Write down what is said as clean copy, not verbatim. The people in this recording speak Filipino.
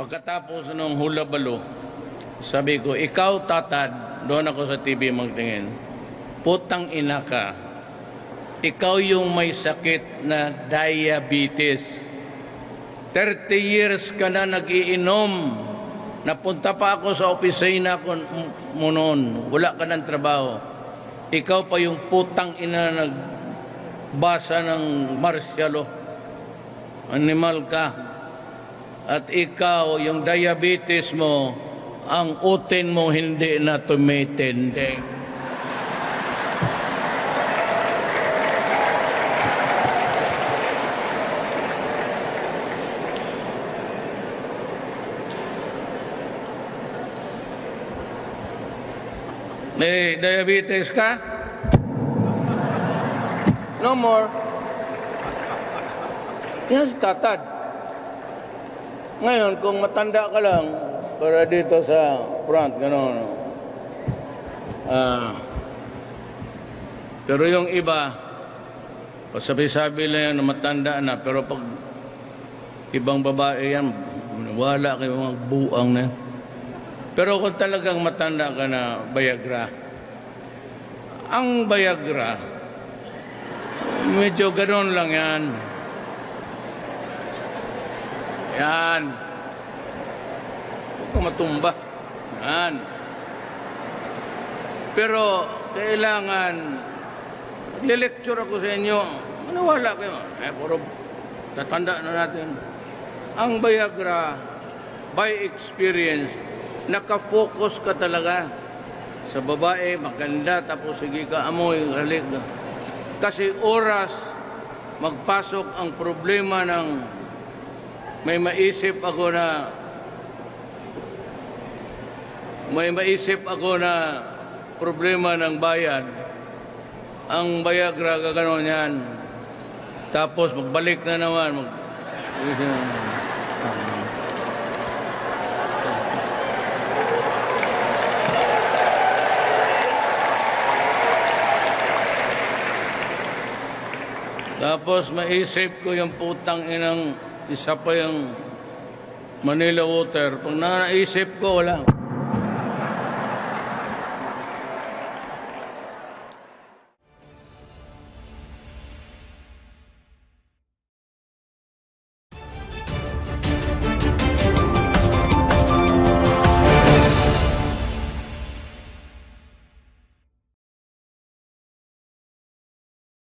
Pagkatapos ng hula-balo, sabi ko, ikaw tatad, doon ako sa TV magtingin, putang ina ka. Ikaw yung may sakit na diabetes. 30 years ka na nag-iinom. Napunta pa ako sa opisina mo noon. Wala ka ng trabaho. Ikaw pa yung putang ina nagbasa ng martial law. Animal ka. At ikaw, yung diabetes mo, ang utin mo hindi na tumitindi. May diabetes ka? No more. Yan si tatad. Ngayon, kung matanda ka lang, para dito sa front, gano'n. Pero yung iba, pasabi-sabi lang yan na matanda na, pero pag ibang babae yan, wala kayo mga buang na. Pero kung talagang matanda ka na, Viagra, ang Viagra, medyo gano'n lang yan. Yan. Huwag kang matumba. Yan. Pero, kailangan, nagli-lecture ako sa inyo, maniwala kayo. Puro, tatanda na natin. Ang Viagra, by experience, nakafocus ka talaga sa babae, maganda, tapos sige ka, amoy, halik. Kasi oras, magpasok ang problema ng may maisip ako na problema ng bayan. Ang Viagra gano'n yan. Tapos magbalik na naman. Tapos maisip ko yung putang inang isa pa yung Manila Water. Pag naisip ko, wala.